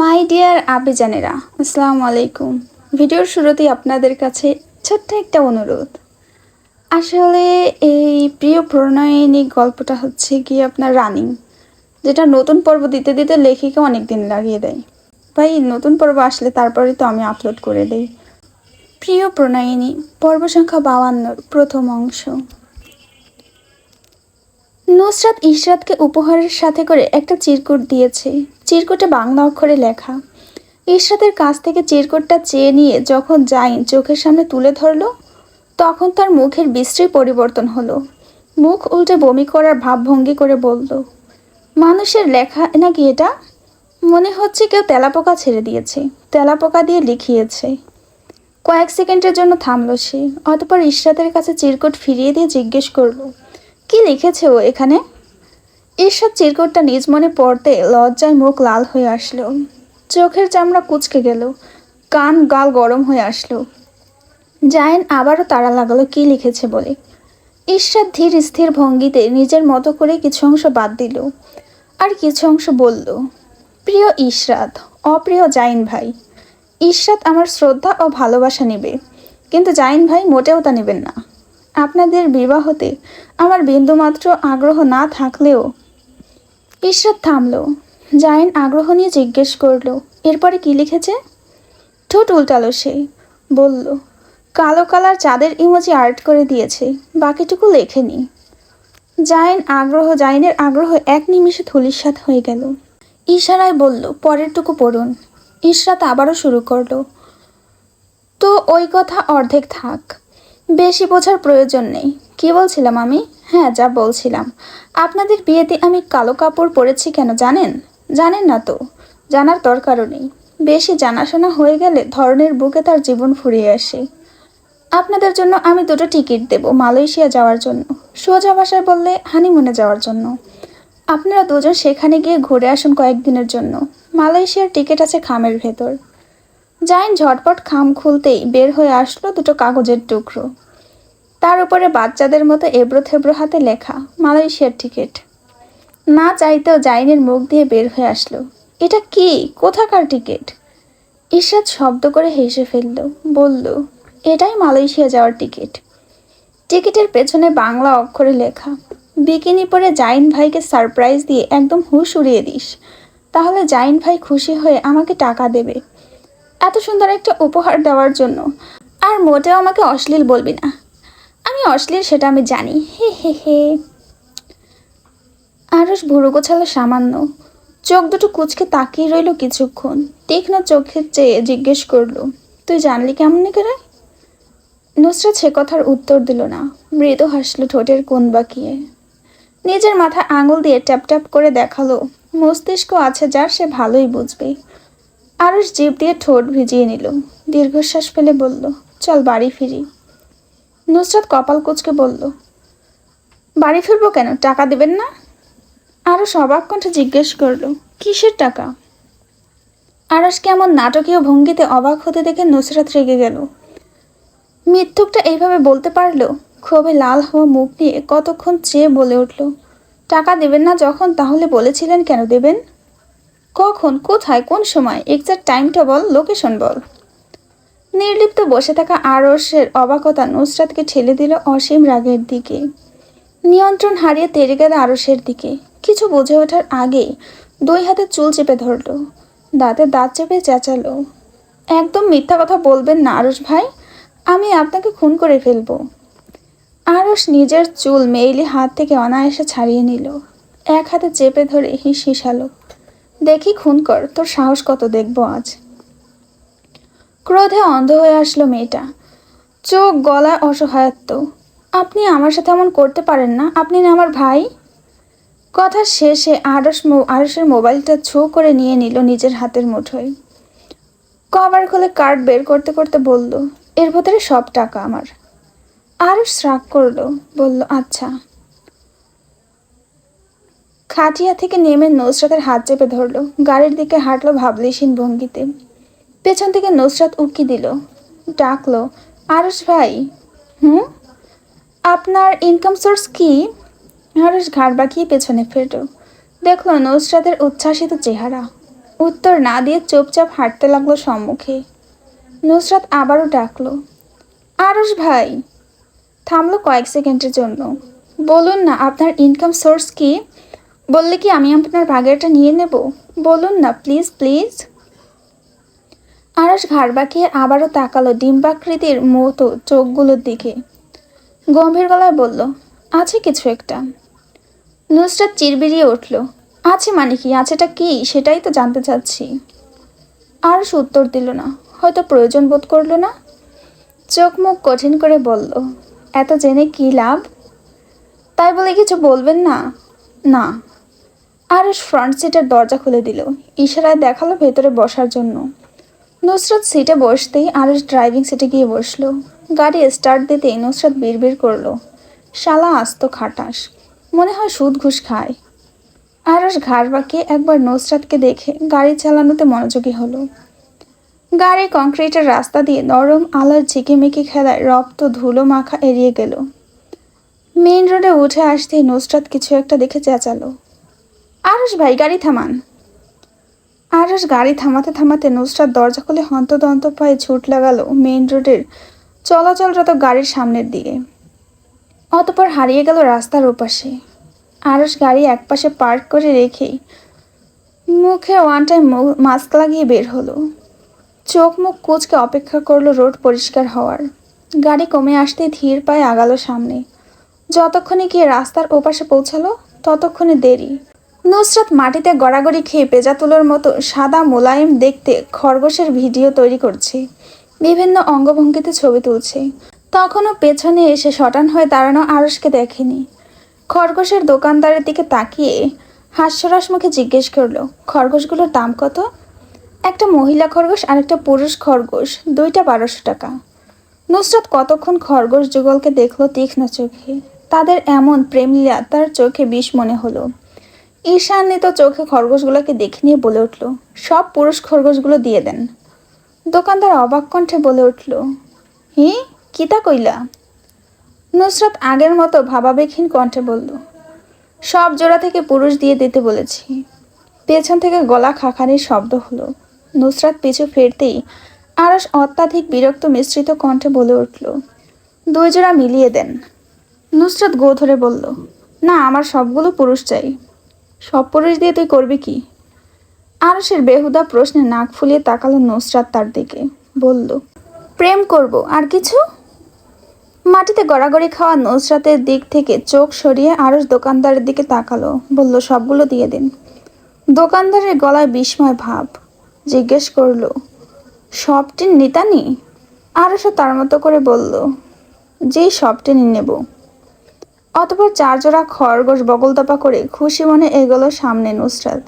My dear আবিজানেরা, আসসালামু আলাইকুম। ভিডিওর শুরুতেই আপনাদের কাছে ছোট্ট একটা অনুরোধ। আসলে এই প্রিয় প্রণয়িনী গল্পটা হচ্ছে কি আপনার রানিং, যেটা নতুন পর্ব দিতে দিতে লেখিকা অনেক দিন লাগিয়ে দেয়। ভাই নতুন পর্ব আসলে তারপরে তো আমি আপলোড করে দেই। প্রিয় প্রণয়িনী পর্ব সংখ্যা 52 প্রথম অংশ। নুসরাত ইশরাতকে উপহারের সাথে করে একটা চিরকুট দিয়েছে। চিরকুটে বাংলা অক্ষরে লেখা। ইশরাতের কাছ থেকে চিরকুটটা চেয়ে নিয়ে যখন জাইন চোখের সামনে তুলে ধরল, তখন তার মুখের বিশ্রী পরিবর্তন হলো। মুখ উল্টে বমি করার ভাবভঙ্গি করে বলল, মানুষের লেখা নাকি এটা? মনে হচ্ছে কেউ তেলাপোকা ছেড়ে দিয়েছে, তেলাপোকা দিয়ে লিখিয়েছে। কয়েক সেকেন্ডের জন্য থামল সে, অতঃপর ইশরাতের কাছে চিরকুট ফিরিয়ে দিয়ে জিজ্ঞেস করলো, কি লিখেছে ও এখানে? ইশরাত চিরকুটটা নিজ মনে পড়তে লজ্জায় মুখ লাল হয়ে আসলো, চোখের চামড়া কুঁচকে গেল, কান গাল গরম হয়ে আসলো। জায়েন আবারও তাড়া লাগালো কি লিখেছে বলে। ইশরাত ধীর স্থির ভঙ্গিতে নিজের মতো করে কিছু অংশ বাদ দিল, আর কিছু অংশ বলল, প্রিয় ইশরাত, অপ্রিয় জাইন ভাই, ইশরাত আমার শ্রদ্ধা ও ভালোবাসা নেবে, কিন্তু জাইন ভাই মোটেও তা নেবেন না। আপনাদের বিবাহতে আমার বিন্দুমাত্র আগ্রহ না থাকলেও। ইশরাত থামল। জাইন আগ্রহ নিয়ে জিজ্ঞেস করলো, এরপরে কি লিখেছে? ঠোঁট উল্টালো সে, বলল, কালো কালার চাঁদের ইমোজি আর্ট করে দিয়েছে, বাকিটুকু লেখেনি। জাইনের আগ্রহ এক নিমিষে ধূলিসাৎ হয়ে গেল। ইশারায় বলল, পরেরটুকু পড়ুন। ইশরাত আবারও শুরু করলো, তো ওই কথা অর্ধেক থাক, বেশি বোঝার প্রয়োজন নেই। কি বলছিলাম আমি? হ্যাঁ, যা বলছিলাম, আপনাদের বিয়েতে আমি কালো কাপড় পরেছি কেন জানেন? জানেন না তো, জানার দরকারও নেই। বেশি জানাশোনা হয়ে গেলে ধরনের বুকে তার জীবন ফুরিয়ে আসে। আপনাদের জন্য আমি 2টো টিকিট দেব মালয়েশিয়া যাওয়ার জন্য, সোজা ভাষায় বললে হানিমুনে যাওয়ার জন্য। আপনারা দুজন সেখানে গিয়ে ঘুরে আসুন কয়েকদিনের জন্য। মালয়েশিয়ার টিকিট আছে খামের ভেতর। জাইন ঝটপট খাম খুলতেই বের হয়ে আসলো 2টো কাগজের টুকরো, তার উপরে বাচ্চাদের মতো এবড়ো থেবড়ো হাতে লেখা মালয়েশিয়ার টিকিট। না চাইতেও জাইনের মুখ দিয়ে বের হয়ে আসলো, এটা কি? কোথাকার টিকিট? ইশরাত শব্দ করে হেসে ফেলল, বলল, এটাই মালয়েশিয়া যাওয়ার টিকিট। টিকিটের পেছনে বাংলা অক্ষরে লেখা, বিকিনি পরে জাইন ভাইকে সারপ্রাইজ দিয়ে একদম হুঁশ উড়িয়ে দিস, তাহলে জাইন ভাই খুশি হয়ে আমাকে টাকা দেবে এত সুন্দর একটা উপহার দেওয়ার জন্য। আর মোটেও আমাকে অশ্লীল বলবি না। আমি অশ্লীল সেটা আমি জানি, হে হে হে। আরস ভুরু গোছালো সামান্য, চোখ দুটো কুঁচকে তাকিয়ে রইল কিছুক্ষণ, তীক্ষ্ণ চোখে চেয়ে জিজ্ঞেস করলো, তুই জানলি কেমন করে? নুসরাত সে কথার উত্তর দিল না, মৃদু হাসলো ঠোঁটের কোণ বাঁকিয়ে। নিজের মাথা আঙুল দিয়ে ট্যাপ ট্যাপ করে দেখালো, মস্তিষ্ক আছে যার সে ভালোই বুঝবে। আরস জিভ দিয়ে ঠোঁট ভিজিয়ে নিল, দীর্ঘশ্বাস ফেলে বলল, চল বাড়ি ফিরি। নুসরাত কপাল কুঁচকে বলল, বাড়ি ফিরবো কেন? টাকা দেবেন না? আরস অবাক কণ্ঠে জিজ্ঞেস করলো, কিসের টাকা? আরস কেমন নাটকীয় ভঙ্গিতে অবাক হতে দেখে নুসরাত রেগে গেল। মিথ্যুকটা এইভাবে বলতে পারলো? ক্ষোভে লাল হওয়া মুখ নিয়ে কতক্ষণ চেয়ে বলে উঠল, টাকা দেবেন না যখন, তাহলে বলেছিলেন কেন দেবেন? কখন, কোথায়, কোন সময়? এক্সাক্ট টাইমটা বল, লোকেশন বল। নির্লিপ্ত বসে থাকা আরসের অবাকতা নুসরাতকে ঠেলে দিল অসীম রাগের দিকে। নিয়ন্ত্রণ হারিয়ে তেড়ে গেল আরসের দিকে। কিছু বুঝে ওঠার আগেই 2 হাতে চুল চেপে ধরল, দাঁতে দাঁত চেপে চেঁচালো, একদম মিথ্যা কথা বলবেন না আরস ভাই, আমি আপনাকে খুন করে ফেলবো। আরস নিজের চুল মেইলি হাত থেকে অনায়াসে ছাড়িয়ে নিল, এক হাতে চেপে ধরে হিস হিসালো, দেখি খুন কর, তোর সাহস কত দেখবো আজ। ক্রোধে অন্ধ হয়ে আসলো মেয়েটা, চোখ গলায় অসহায়ত্ব। আপনি আমার সাথে এমন করতে পারেন না, আপনি না আমার ভাই। কথা শেষে আরসের মোবাইলটা ছো করে নিয়ে নিল নিজের হাতের মুঠোয়। কভার খুলে কার্ড বের করতে করতে বলল, এর ভেতরে সব টাকা আমার। আরস রাগ করলো, বলল, আচ্ছা। খাটিয়া থেকে নেমে নুসরাতের হাত চেপে ধরলো, গাড়ির দিকে হাঁটলো ভাবলেশীন ভঙ্গিতে। পেছন থেকে নুসরাত উকি দিল, ডাকলো, আরস ভাই। হুম, আপনার ইনকাম সোর্স কি? আরস ঘাড় বাঁকিয়ে পেছনে ফেরল, দেখলো নুসরাতের উচ্ছ্বাসিত চেহারা। উত্তর না দিয়ে চুপচাপ হাঁটতে লাগলো সম্মুখে। নুসরাত আবারও ডাকলো, আরশ ভাই। থামলো কয়েক সেকেন্ডের জন্য। বলুন না আপনার ইনকাম সোর্স কি? বললে কি আমি আপনার ভাগেরটা নিয়ে নেব? বলুন না প্লিজ প্লিজ। আরশ ঘাড় বাঁকিয়ে আবারও তাকালো ডিম্বাকৃতির মতো চোখগুলোর দিকে। গম্ভীর গলায় বলল, আছে কিছু একটা। নুসরাত চিরবিরিয়ে উঠল, আছে মানে কি? আছেটা কি সেটাই তো জানতে চাচ্ছি। আরশ উত্তর দিল না, হয়তো প্রয়োজন বোধ করলো না। চোখ মুখ কঠিন করে বলল, এত জেনে কি লাভ? তাই বলে কিছু বলবেন না? না। আরশ ফ্রন্ট সিটের দরজা খুলে দিল, ইশারায় দেখালো ভেতরে বসার জন্য। নুসরাত সিটে বসতেই আরশ ড্রাইভিং সিটে গিয়ে বসলো। গাড়ি স্টার্ট দিতেই নুসরাত বিড়বিড় করলো, শালা আস্ত খাটাস, মনে হয় সুদ ঘুষ খায়। আরশ ঘাড় বাঁকিয়ে একবার নুসরাতকে দেখে গাড়ি চালানোতে মনোযোগী হলো। গাড়ি কংক্রিটের রাস্তা দিয়ে নরম আলোর ঝিকিমিকি খেলায় রক্ত ধুলো মাখা এড়িয়ে গেল। মেইন রোডে উঠে আসতেই নুসরাত কিছু একটা দেখে চেঁচালো, আরশ ভাই গাড়ি থামান। আরশ গাড়ি থামাতে থামাতে নুসরাত দরজা খুলে হন্তদন্ত পায়ে ছুট লাগালো মেইন রোডের চলাচলরত গাড়ির সামনের দিকে। অতপর হারিয়ে গেল রাস্তার ওপাশে। আরশ গাড়ি একপাশে পার্ক করে রেখেই মুখে ওয়ান টাইম মাস্ক লাগিয়ে বের হলো। চোখ মুখ কুঁচকে অপেক্ষা করলো রোড পরিষ্কার হওয়ার। গাড়ি কমে আসতেই ধীর পায়ে আগালো সামনে। যতক্ষণে গিয়ে রাস্তার ওপাশে পৌঁছালো ততক্ষণে দেরি। নুসরাত মাটিতে গড়াগড়ি খেয়ে পেঁজা তুলোর মতো সাদা মোলায়েম দেখতে খরগোশের ভিডিও তৈরি করছে, বিভিন্ন অঙ্গভঙ্গিতে ছবি তুলছে। তখনও পেছনে এসে শটান হয়ে দাঁড়ানো আরশকে দেখেনি। খরগোশের দোকানদারের দিকে তাকিয়ে হাস্যরস মুখে জিজ্ঞেস করলো, খরগোশগুলোর দাম কত? একটা মহিলা খরগোশ আর একটা পুরুষ খরগোশ, দুইটা 1200 টাকা। নুসরাত কতক্ষণ খরগোশ যুগলকে দেখলো তীক্ষ্ণ চোখে। তাদের এমন প্রেমলীলা তার চোখে বিষ মনে হলো। ঈর্ষান্বিত চোখে খরগোশগুলোকে দেখে নিয়ে বলে উঠল, সব পুরুষ খরগোশগুলো দিয়ে দেন। দোকানদার অবাক কণ্ঠে বলে উঠল, হি কিতা কইলা? নুসরাত আগের মতো ভাবাবেগহীন কণ্ঠে বলল, সব জোড়া থেকে পুরুষ দিয়ে দিতে বলেছি। পেছন থেকে গলা খাখানির শব্দ হলো। নুসরাত পিছু ফিরতেই আরশ অত্যাধিক বিরক্ত মিশ্রিত কণ্ঠে বলে উঠল, 2 জোড়া মিলিয়ে দেন। নুসরাত গো ধরে বলল, না আমার সবগুলো পুরুষ চাই। সব পুরুষ দিয়ে তুই করবি কি? আরশের বেহুদা প্রশ্নে নাক ফুলিয়ে তাকালো নুসরাত তার দিকে। বলল, প্রেম করব, আর কিছু? মাটিতে গড়াগড়ি খাওয়া নুসরাতের দিক থেকে চোখ সরিয়ে আরশ দোকানদারের দিকে তাকালো। বলল, সবগুলো দিয়ে দিন। দোকানদারের গলায় বিস্ময় ভাব। জিজ্ঞেস করল, সবটির নিতানি? আরশও তার মতো করে বলল, যেই সবটি নেব। অতপর 4 জোড়া খরগোশ বগলদপা করে খুশি মনে এগোলো সামনে নুসরাত।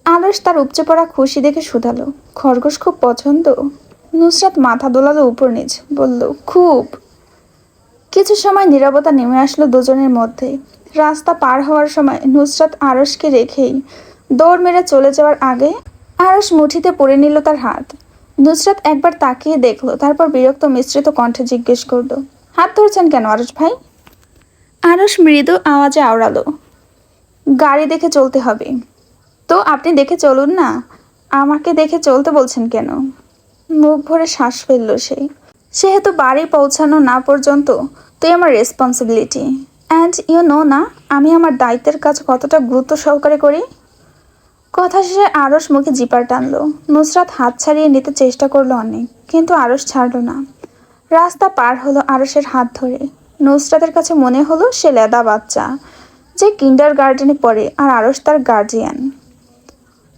আরশ তার উপচে পড়া খুশি দেখে শুধালো, খরগোশ খুব পছন্দ? নুসরাত মাথা দোলালো উপর নিচ, বলল, খুব। কিছু সময় নীরবতা নেমে আসলো দুজনের মধ্যে। রাস্তা পার হওয়ার সময় নুসরাত আরশকে রেখেই দৌড় মেরে চলে যাওয়ার আগে আরশ মুঠিতে পড়ে নিল তার হাত। নুসরাত একবার তাকিয়ে দেখলো, তারপর বিরক্ত মিশ্রিত কণ্ঠে জিজ্ঞেস করলো, হাত ধরছেন কেন আরশ ভাই? আরশ মৃদু আওয়াজে আওড়ালো, গাড়ি দেখে চলতে হবে। তো আপনি দেখে চলুন না, আমাকে দেখে চলতে বলছেন কেন? মুখ ভরে শ্বাস ফেলল সে। সেহেতু বাড়ি পৌঁছানো না পর্যন্ত তুই আমার রেসপন্সিবিলিটি, অ্যান্ড ইউ নো না আমি আমার দায়িত্বের কাজ কতটা গুরুত্ব সহকারে করি। কথা শেষে আরশ মুখে জিপার টানলো। নুসরাত হাত ছাড়িয়ে নিতে চেষ্টা করলো অনেক, কিন্তু আরশ ছাড়লো না। রাস্তা পার হলো আরশের হাত ধরে। নুসরাতের কাছে মনে হলো সে লেদা বাচ্চা যে কিন্ডার গার্ডেনে পড়ে, আর আরশ তার গার্জিয়ান।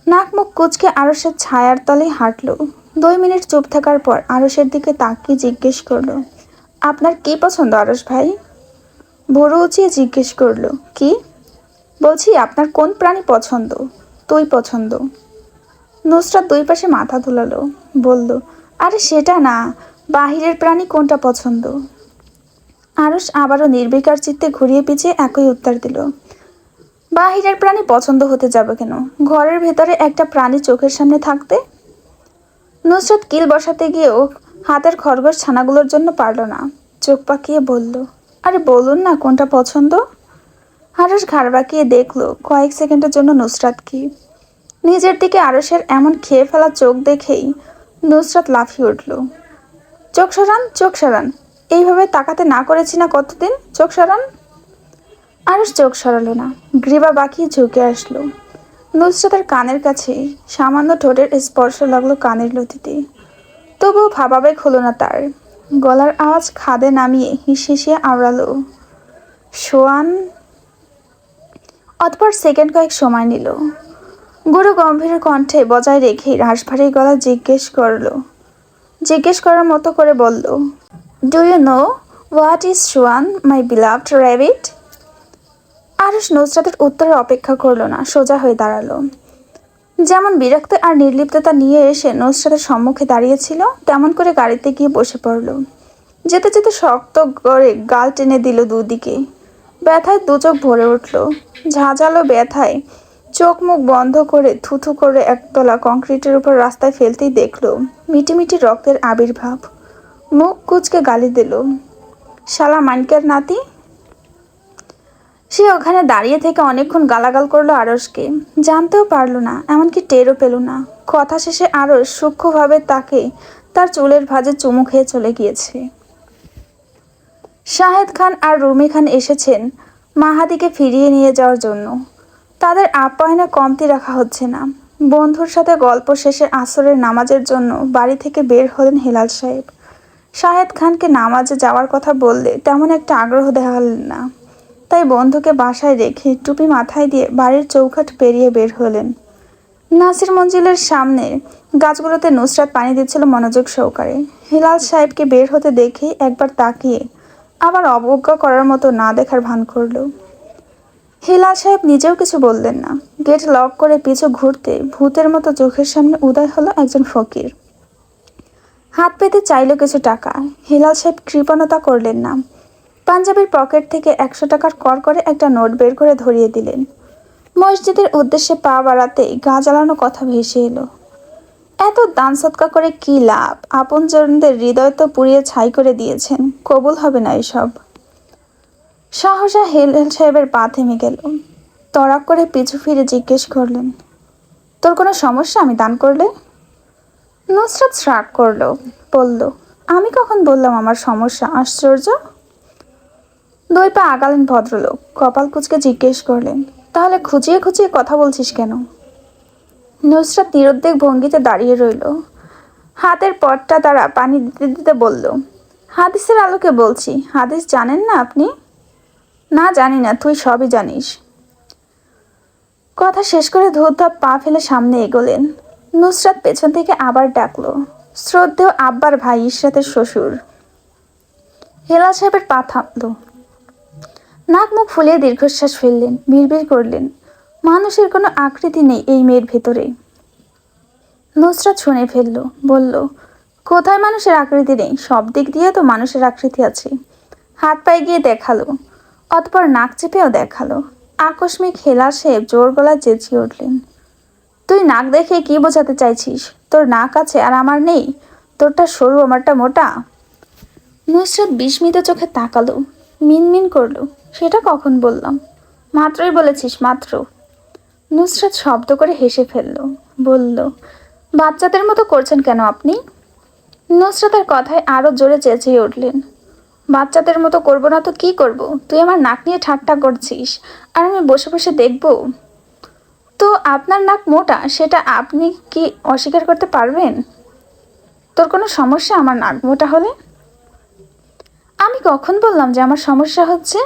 নাক মুখ কুচকে আরশের ছায়ার তলে হাঁটলো। 2 মিনিট চুপ থাকার পর আরশের দিকে তাকিয়ে জিজ্ঞেস করলো, আপনার কি পছন্দ আরশ ভাই? ভোরু উঁচিয়ে জিজ্ঞেস করলো, কি? বলছি আপনার কোন প্রাণী পছন্দ? তুই পছন্দ। নুসরাত 2 পাশে মাথা ধুলালো, বলল, আরে সেটা না, বাহিরের প্রাণী কোনটা পছন্দ? আরশ আবারও নির্বিকার চিত্তে ঘুরিয়ে পিছিয়ে একই উত্তর দিল, বাহিরের প্রাণী পছন্দ হতে যাবে কেন, ঘরের ভেতরে একটা প্রাণী চোখের সামনে থাকতে। নুসরাত কিল বসাতে গিয়েও হাতের খরগোশ ছানাগুলোর জন্য পারল না। চোখ পাকিয়ে বলল, আরে বলুন না কোনটা পছন্দ। আরশ ঘাড় বাঁকিয়ে দেখলো কয়েক সেকেন্ডের জন্য নুসরাত কি। নিজের দিকে আরসের এমন খেয়ে ফেলা চোখ দেখেই নুসরাত লাফিয়ে উঠল। চোখ সরান, চোখ সরান। এইভাবে তাকাতে না করেছি না কতদিন, চোখ সরান। আরস চোখ সরালো না, গ্রীবা বাঁকিয়ে ঝুঁকে আসলো। নুসরাতের কানের কাছে সামান্য ঠোঁটের স্পর্শ লাগলো কানের লতিতে, তবুও ভাবাবেগ হলো না তার। গলার আওয়াজ খাদে নামিয়ে হিসিয়ে আওড়ালো, সোয়ান। অতপর সেকেন্ড কয়েক সময় নিল। গুরু গম্ভীর কণ্ঠে বজায় রেখে রাশভারী গলা জিজ্ঞেস করার মতো করে বলল, do you know what is swan, my beloved rabbit? আরস নুসরাতের উত্তরের অপেক্ষা করলো না, সোজা হয়ে দাঁড়ালো। যেমন বিরক্ত আর নির্লিপ্ততা নিয়ে এসে নুসরাতের সম্মুখে দাঁড়িয়েছিল, তেমন করে গাড়িতে গিয়ে বসে পড়ল। যেতে যেতে শক্ত করে গাল টেনে দিল দুদিকে। ব্যথায় দু চোখ ভরে উঠল। ঝাঁঝালো ব্যথায় চোখ মুখ বন্ধ করে থুথু করে একতলা কংক্রিটের উপর রাস্তায় ফেলতেই দেখল মিটিমিটি রক্তের আবির্ভাব। মুখ কুচকে গালি দিল, শালা মানকার নাতি। সে ওখানে দাঁড়িয়ে থেকে অনেকক্ষণ গালাগাল করলো আরসকে, জানতেও পারল না, এমনকি টেরও পেল না। কথা শেষে আরস সূক্ষ্মভাবে তাকে তার চুলের ভাঁজে চুমু খেয়ে চলে গিয়েছে। শাহেদ খান আর রুমি খান এসেছেন মাহাদিকে ফিরিয়ে নিয়ে যাওয়ার জন্য। তাদের আপ্যায়নে কমতি রাখা হচ্ছে না। বন্ধুর সাথে গল্প শেষে আসরের নামাজের জন্য বাড়ি থেকে বের হলেন হেলাল সাহেব। শাহেদ খানকে নামাজে যাওয়ার কথা বললে তেমন একটা আগ্রহ দেখালেন না, তাই বন্ধুকে বাসায় রেখে টুপি মাথায় দিয়ে বাড়ির চৌকাঠ পেরিয়ে বের হলেন। নাসির মঞ্জিলের সামনে গাছগুলোতে নুসরাত পানি দিচ্ছিল মনোযোগ সহকারে। হেলাল সাহেবকে বের হতে দেখেই একবার তাকিয়ে আবার অবজ্ঞা করার মতো না দেখার ভান করল। হেলাল সাহেব নিজেও কিছু বললেন না। গেট লক করে পিছু ঘুরতে ভূতের মতো চোখের সামনে উদয় হলো একজন ফকির। হাত পেতে চাইল কিছু টাকা। হেলাল সাহেব কৃপণতা করলেন না। পাঞ্জাবির পকেট থেকে 100 টাকার কর করে একটা নোট বের করে ধরিয়ে দিলেন। মসজিদের উদ্দেশ্যে পা বাড়াতে গা জ্বালানো কথা ভেসে এলো। এত দান সৎকা করে কি লাভ? আপনজনদের হৃদয় তো পুড়িয়ে ছাই করে দিয়েছেন, কবুল হবে না এসব। সহসা হেলাল সাহেবের পা থেমে গেল। তড়াক করে পিছু ফিরে জিজ্ঞেস করলেন, তোর কোনো সমস্যা আমি দান করলে? নুসরাত রাগ করলো, বলল, আমি কখন বললাম আমার সমস্যা? আশ্চর্য। 2 পা আগালেন ভদ্রলোক, কপাল কুঁচকে জিজ্ঞেস করলেন, তাহলে খুঁচিয়ে খুঁচিয়ে কথা বলছিস কেন? নুসরাত নিরুদ্বেগ ভঙ্গিতে দাঁড়িয়ে রইল। হাতের পটটা দ্বারা পানি দিতে দিতে বলল, হাদিসের আলোকে বলছি। হাদিস জানেন না আপনি? না, জানি না, তুই সবই জানিস। কথা শেষ করে ধূপধাপ পা ফেলে সামনে এগোলেন। নুসরাত পেছন থেকে আবার ডাকলো, শ্রদ্ধেয় আব্বার ভাই, ইশরাতের শ্বশুর। হেলাল সাহেবের পা থামলো। নাক মুখ ফুলিয়ে দীর্ঘশ্বাস ফেললেন, বিড়বিড় করলেন, মানুষের কোনো আকৃতি নেই এই মেয়ের ভেতরে। নুসরাত শুনে ফেলল, বলল, কোথায় মানুষের আকৃতি নেই? সব দিক দিয়ে তো মানুষের আকৃতি আছে। হাত পায়ে গিয়ে দেখালো, অতপর নাক চেপেও দেখালো। আকস্মিক হেলাল সাহেব জোর গলায় চেঁচিয়ে উঠলেন, তুই নাক দেখে কি বোঝাতে চাইছিস? তোর নাক আছে আর আমার নেই? তোরটা সরু, আমারটা মোটা। নুসরাত বিস্মিত চোখে তাকালো, মিনমিন করলো, সেটা কখন বললাম? মাত্রই বলেছিস, মাত্র। নুসরাত শব্দ করে হেসে ফেলল, বলল, বাচ্চাদের মতো করছেন কেন আপনি? নুসরাতের কথায় আরো জোরে চেঁচিয়ে উঠলেন, বাচ্চাদের মতো করবো না তো কি করব? তুই আমার নাক নিয়ে ঠাট্টা করছিস আর আমি বসে বসে দেখব? তো আপনার নাক মোটা, সেটা আপনি কি অস্বীকার করতে পারবেন? তোর কোনো সমস্যা আমার নাক মোটা হলে? আমি কখন বললাম যে আমার সমস্যা হচ্ছে?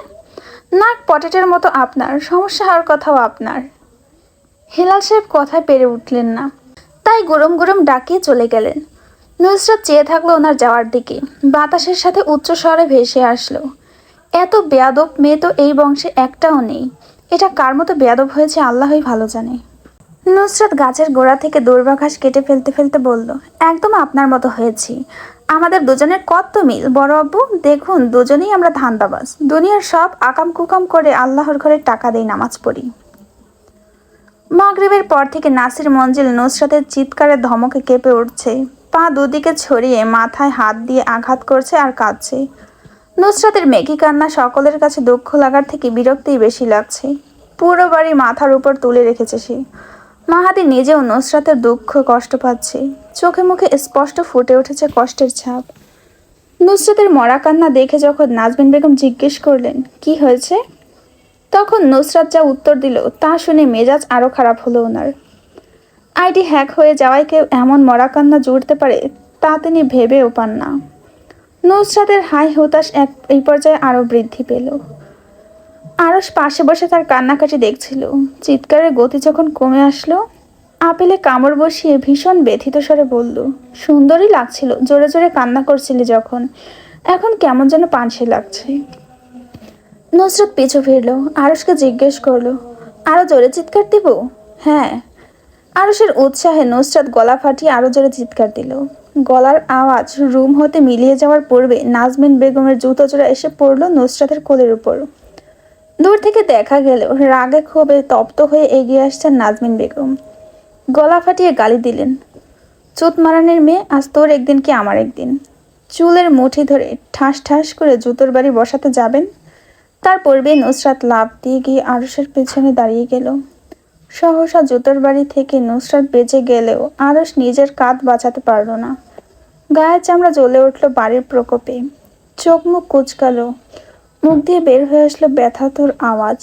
নাক পটেটের মতো আপনার, সমস্যা হওয়ার কথাও আপনার। হেলাল সাহেব কথায় পেরে উঠলেন না, তাই গরম গরম ডাকিয়ে চলে গেলেন। নুসরাত চেয়ে থাকলো ওনার যাওয়ার দিকে। বাতাসের সাথে উচ্চ স্বরে ভেসে আসলো, এত বেয়াদব মেয়ে তো এই বংশে একটাও নেই। এটা কার মতো বেয়াদব হয়েছে আল্লাহই ভালো জানে। নুসরাত গাছের গোড়া থেকে দূর্বা ঘাস কেটে ফেলতে ফেলতে বলল, একদম আপনার মতো হয়েছি। আমাদের দুজনের কত মিল বড় আব্বু। দেখুন, দুজনেই আমরা ধান্দাবাজ। দুনিয়ার সব আকাম কুকাম করে আল্লাহর ঘরে টাকা দেই, নামাজ পড়ি। মাগরিবের পর থেকে নাসির মঞ্জিল নুসরাতের চিৎকারে ধমকে কেঁপে উঠছে। পা দুদিকে ছড়িয়ে মাথায় হাত দিয়ে আঘাত করছে আর কাঁদছে। নুসরাতের মেকি কান্না সকলের কাছে দুঃখ লাগার থেকে বিরক্তিই বেশি লাগছে। পুরো বাড়ি মাথার উপর তুলে রেখেছে সে। মাহাদি নিজেও নুসরাতের দুঃখ কষ্ট পাচ্ছে। চোখে মুখে স্পষ্ট ফুটে উঠেছে কষ্টের ছাপ। নুসরাতের মরা কান্না দেখে যখন নাজমিন বেগম জিজ্ঞেস করলেন কি হয়েছে, তখন নুসরাত যা উত্তর দিল তা শুনে মেজাজ আরও খারাপ হলো ওনার। আইডি হ্যাক হয়ে যাওয়ায় কেউ এমন মরা কান্না জুড়তে পারে তা তিনি ভেবেও পান না। নুসরাতের হাই হতাশ এই পর্যায়ে আরও বৃদ্ধি পেল। আরশ পাশে বসে তার কান্নাকাটি দেখছিল। চিৎকারের গতি যখন কমে আসলো, আপেলে কামড় বসিয়ে ভীষণ ব্যথিত স্বরে বলল, সুন্দরই লাগছিল জোরে জোরে কান্না করছিলি যখন, এখন কেমন যেন পানসে লাগছে। নুসরাত পিছু ফিরল, আরশকে জিজ্ঞেস করলো, আরো জোরে চিৎকার দিব? হ্যাঁ। আরশের উৎসাহে নুসরাত গলা ফাটিয়ে আরো জোরে চিৎকার দিল। গলার আওয়াজ রুম হতে মিলিয়ে যাওয়ার পূর্বে নাজমিন বেগমের জুতো জোড়া এসে পড়ল নুসরাতের কোলের উপর। দূর থেকে দেখা গেল রাগে ক্ষোভে তপ্ত হয়ে এগিয়ে আসছেন নাজমিন বেগম। গলা ফাটিয়ে গালি দিলেন, চুত মারানের মেয়ে, আজ তোর একদিন কি আমার একদিন। চুলের মুঠি ধরে ঠাস ঠাস করে জুতোর বাড়ি বসাতে যাবেন, তার পূর্বে নুসরাত লাফ দিয়ে গিয়ে আরশের পেছনে দাঁড়িয়ে গেল। সহসা জুতোর বাড়ি থেকে নুসরাত বেঁচে গেলেও আরশ নিজের কাঁধ বাঁচাতে পারল না। গায়ের চামড়া জ্বলে উঠল বাড়ির প্রকোপে। চোখ মুখ কুচকালো, মুখ দিয়ে বের হয়ে আসলো ব্যথাতুর আওয়াজ।